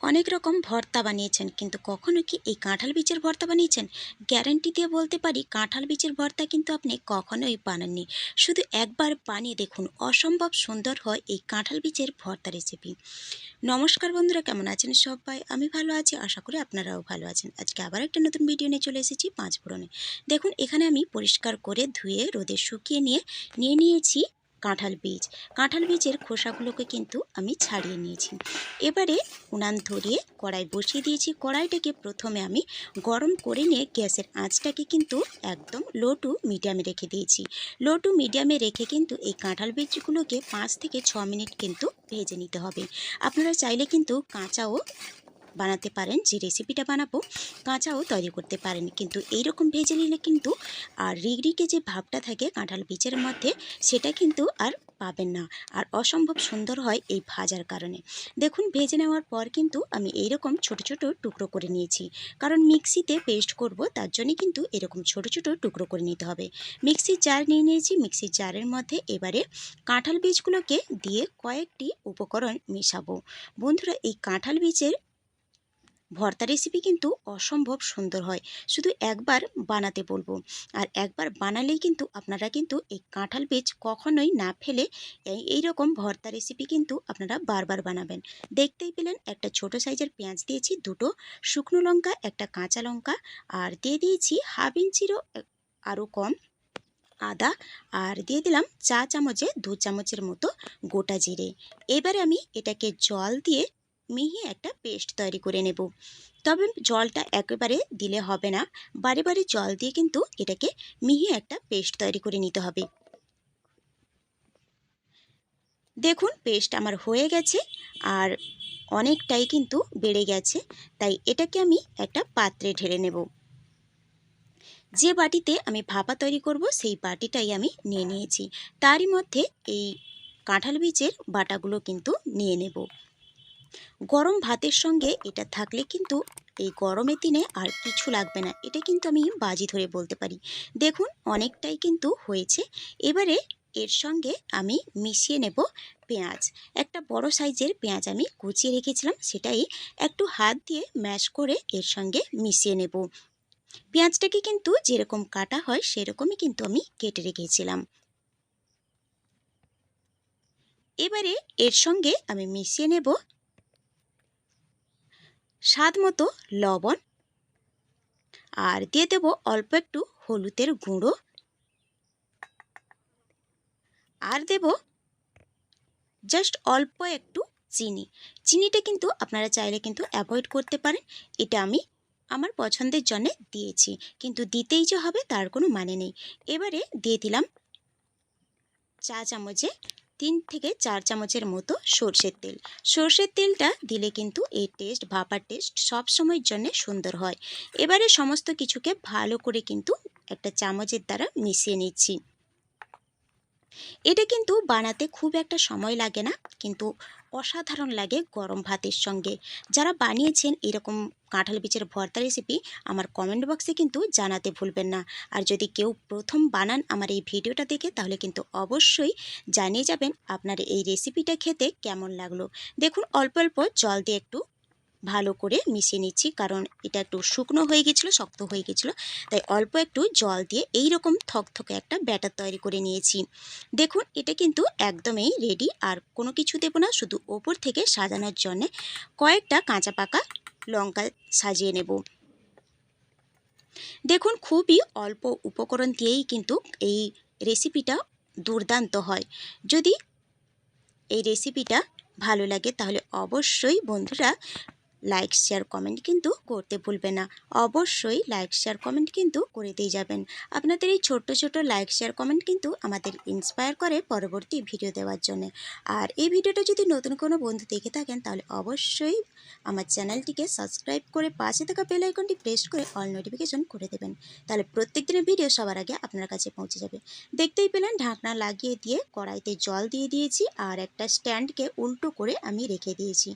অনেক রকম ভর্তা বানিয়েছেন, কিন্তু কখনো কি এই কাঁঠাল বীজের ভর্তা বানিয়েছেন? গ্যারান্টি দিয়ে বলতে পারি, কাঁঠাল বীজের ভর্তা কিন্তু আপনি কখনোই বানাননি। শুধু একবার বানিয়ে দেখুন, অসম্ভব সুন্দর হয় এই কাঁঠাল বীজের ভর্তা রেসিপি। নমস্কার বন্ধুরা, কেমন আছেন সবাই? আমি ভালো আছি, আশা করি আপনারাও ভালো আছেন। আজকে আবার একটা নতুন ভিডিও নিয়ে চলে এসেছি পাঁচফোড়নে। দেখুন, এখানে আমি পরিষ্কার করে ধুয়ে রোদে শুকিয়ে নিয়ে নিয়েছি কাঁঠাল বীজ। কাঁঠাল বীজের খোসাগুলোকে কিন্তু আমি ছাড়িয়ে নিয়েছি। এবারে উনান ধরিয়ে কড়াই বসিয়ে দিয়েছি। কড়াইটাকে প্রথমে আমি গরম করে নিয়ে গ্যাসের আঁচটাকে কিন্তু একদম লো টু মিডিয়ামে রেখে দিয়েছি। লো টু মিডিয়ামে রেখে কিন্তু এই কাঁঠাল বীজগুলোকে 5 থেকে 6 মিনিট কিন্তু ভেজে নিতে হবে। আপনারা চাইলে কিন্তু কাঁচাও বানাতে পারেন, যে রেসিপিটা বানাবো কাঁচাও তৈরি করতে পারেন, কিন্তু এইরকম ভেজে নিলে কিন্তু আর রিগরিকে যে ভাবটা থাকে কাঁঠাল বীজের মধ্যে, সেটা কিন্তু আর পাবেন না। আর অসম্ভব সুন্দর হয় এই ভাজার কারণে। দেখুন, ভেজে নেওয়ার পর কিন্তু আমি এইরকম ছোট ছোট টুকরো করে নিয়েছি, কারণ মিক্সিতে পেস্ট করব, তার জন্য কিন্তু এরকম ছোট ছোট টুকরো করে নিতে হবে। মিক্সির জার নিয়ে নিয়েছি। মিক্সির জারের মধ্যে এবারে কাঁঠাল বীজগুলোকে দিয়ে কয়েকটি উপকরণ মেশাবো। বন্ধুরা, এই কাঁঠাল বীজের ভর্তা রেসিপি কিন্তু অসম্ভব সুন্দর হয়। শুধু একবার বানাতে বলবো, আর একবার বানালেই কিন্তু আপনারা কিন্তু এই কাঁঠাল বীজ কখনোই না ফেলে এইরকম ভর্তা রেসিপি কিন্তু আপনারা বারবার বানাবেন। দেখতেই পেলেন, একটা ছোট সাইজের পেঁয়াজ দিয়েছি, দুটো শুকনো লঙ্কা, একটা কাঁচা লঙ্কা, আর দিয়ে দিয়েছি হাফ ইঞ্চিরও আরও কম আদা, আর দিয়ে দিলাম চা চামচে 2 চামচের মতো গোটা জিরে। এবারে আমি এটাকে জল দিয়ে মিহি একটা পেস্ট তৈরি করে নেব। তবে জলটা একেবারে দিলে হবে না, বারে বারে জল দিয়ে কিন্তু এটাকে মিহি একটা পেস্ট তৈরি করে নিতে হবে। দেখুন, পেস্ট আমার হয়ে গেছে, আর অনেকটাই কিন্তু বেড়ে গেছে। তাই এটাকে আমি একটা পাত্রে ঢেলে নেব। যে বাটিতে আমি ভাপা তৈরি করব, সেই বাটিটাই আমি নিয়ে নিয়েছি। তারই মধ্যে এই কাঁঠাল বীজের বাটাগুলো কিন্তু নিয়ে নেব। গরম ভাতের সঙ্গে এটা থাকলে কিন্তু এই গরমের দিনে আর কিছু লাগবে না, এটা কিন্তু আমি বাজি ধরে বলতে পারি। দেখুন, অনেকটাই কিন্তু হয়েছে। এবারে এর সঙ্গে আমি মিশিয়ে নেব পেঁয়াজ। একটা বড় সাইজের পেঁয়াজ আমি কুচিয়ে রেখেছিলাম, সেটাই একটু হাত দিয়ে ম্যাশ করে এর সঙ্গে মিশিয়ে নেব। পেঁয়াজটাকে কিন্তু যেরকম কাটা হয় সেরকমই কিন্তু আমি কেটে রেখেছিলাম। এবারে এর সঙ্গে আমি মিশিয়ে নেব স্বাদ মতো লবণ, আর দিয়ে দেব অল্প একটু হলুদের গুঁড়ো, আর দেব জাস্ট অল্প একটু চিনি। চিনিটা কিন্তু আপনারা চাইলে কিন্তু অ্যাভয়েড করতে পারেন। এটা আমি আমার পছন্দের জন্য দিয়েছি, কিন্তু দিতেই যে হবে তার কোনো মানে নেই। এবারে দিয়ে দিলাম চা চামচে 3 থেকে 4 চামচের মতো সর্ষের তেল। সর্ষের তেলটা দিলে কিন্তু এই টেস্ট, ভাপার টেস্ট সব সময়ের জন্য সুন্দর হয়। এবারে সমস্ত কিছুকে ভালো করে কিন্তু একটা চামচের দ্বারা মিশিয়ে নিচ্ছি। এটা কিন্তু বানাতে খুব একটা সময় লাগে না, কিন্তু অসাধারণ লাগে গরম ভাতের সঙ্গে। যারা বানিয়েছেন এরকম কাঁঠাল বীজের ভর্তা রেসিপি, আমার কমেন্ট বক্সে কিন্তু জানাতে ভুলবেন না। আর যদি কেউ প্রথম বানান আমার এই ভিডিওটা দেখে, তাহলে কিন্তু অবশ্যই জানিয়ে যাবেন আপনার এই রেসিপিটা খেতে কেমন লাগলো। দেখুন, অল্প অল্প জল দিয়ে একটু ভালো করে মিশিয়ে নিচ্ছি, কারণ এটা একটু শুকনো হয়ে গেছিলো, শক্ত হয়ে গেছিলো। তাই অল্প একটু জল দিয়ে এই রকম থকথকে একটা ব্যাটার তৈরি করে নিয়েছি। দেখুন, এটা কিন্তু একদমই রেডি। আর কোনো কিছু দেব না, শুধু ওপর থেকে সাজানোর জন্য কয়েকটা কাঁচা পাকা লঙ্কা সাজিয়ে নেব। দেখুন, খুবই অল্প উপকরণ দিয়েই কিন্তু এই রেসিপিটা দুর্দান্ত হয়। যদি এই রেসিপিটা ভালো লাগে, তাহলে অবশ্যই বন্ধুরা লাইক শেয়ার কমেন্ট কিন্তু করতে ভুলবেন না। অবশ্যই লাইক শেয়ার কমেন্ট কিন্তু করে দিয়ে যাবেন। আপনাদের এই ছোট্ট ছোট লাইক শেয়ার কমেন্ট কিন্তু আমাদের ইন্সপায়ার করে পরবর্তী ভিডিও দেওয়ার জন্য। আর এই ভিডিওটা যদি নতুন কোনো বন্ধু দেখে থাকেন, তাহলে অবশ্যই আমার চ্যানেলটিকে সাবস্ক্রাইব করে পাশে থাকা বেল আইকনটি প্রেস করে অল নোটিফিকেশন করে দেবেন। তাহলে প্রত্যেক দিনের ভিডিও সবার আগে আপনার কাছে পৌঁছে যাবে। দেখতেই পেলেন, ঢাকনা লাগিয়ে দিয়ে কড়াইতে জল দিয়ে দিয়েছি, আর একটা স্ট্যান্ডকে উল্টো করে আমি রেখে দিয়েছি।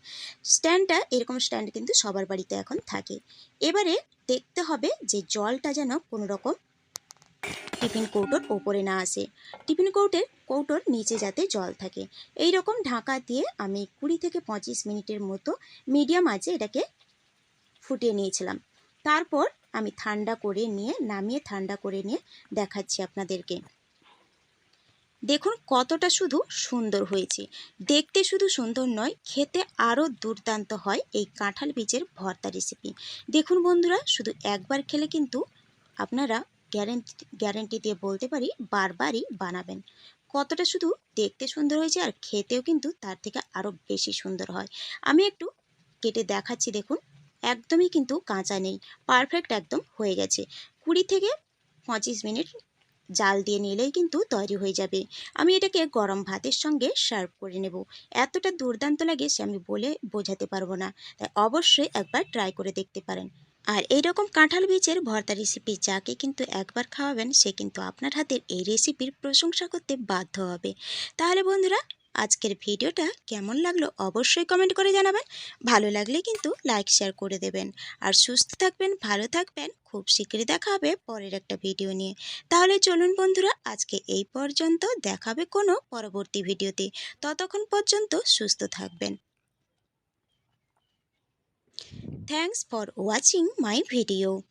স্ট্যান্ডটা এরকম স্ট্যান্ড কিন্তু সবার বাড়িতে এখন থাকে। এবারে দেখতে হবে যে জলটা যেন কোনো রকম টিফিন কৌটোর ওপরে না আসে, টিফিন কৌটোর নিচে যাতে জল থাকে। এই রকম ঢাকা দিয়ে আমি 20 থেকে 25 মিনিটের মতো মিডিয়াম আঁচে এটাকে ফুটিয়ে নিয়েছিলাম। তারপর আমি নামিয়ে ঠান্ডা করে নিয়ে দেখাচ্ছি আপনাদেরকে। দেখুন কতটা শুধু সুন্দর হয়েছে। দেখতে শুধু সুন্দর নয়, খেতে আরও দুর্দান্ত হয় এই কাঁঠাল বীজের ভর্তা রেসিপি। দেখুন বন্ধুরা, শুধু একবার খেলে কিন্তু আপনারা গ্যারেন্টি দিয়ে বলতে পারি বারবারই বানাবেন। কতটা শুধু দেখতে সুন্দর হয়েছে আর খেতেও কিন্তু তার থেকে আরও বেশি সুন্দর হয়। আমি একটু কেটে দেখাচ্ছি, দেখুন একদমই কিন্তু কাঁচা নেই, পারফেক্ট একদম হয়ে গেছে। 20 থেকে 25 মিনিট জাল দিয়ে নিলেই কিন্তু তৈরি হয়ে যাবে। আমি এটাকে গরম ভাতের সঙ্গে সার্ভ করে নেব। এতটা দুর্দান্ত লাগে সে আমি বলে বোঝাতে পারবো না। তাই অবশ্যই একবার ট্রাই করে দেখতে পারেন। আর এইরকম কাঁঠাল বীজের ভর্তা রেসিপি যাকে কিন্তু একবার খাওয়াবেন সে কিন্তু আপনার হাতের এই রেসিপির প্রশংসা করতে বাধ্য হবে। তাহলে বন্ধুরা, আজকের ভিডিওটা কেমন লাগলো অবশ্যই কমেন্ট করে জানাবেন। ভালো লাগলে কিন্তু লাইক শেয়ার করে দেবেন। আর সুস্থ থাকবেন, ভালো থাকবেন। খুব শীঘ্রই দেখা হবে পরের একটা ভিডিও নিয়ে। তাহলে চলুন বন্ধুরা, আজকে এই পর্যন্ত, দেখাবে কোনো পরবর্তী ভিডিওতে। ততক্ষণ পর্যন্ত সুস্থ থাকবেন। Thanks for watching my video.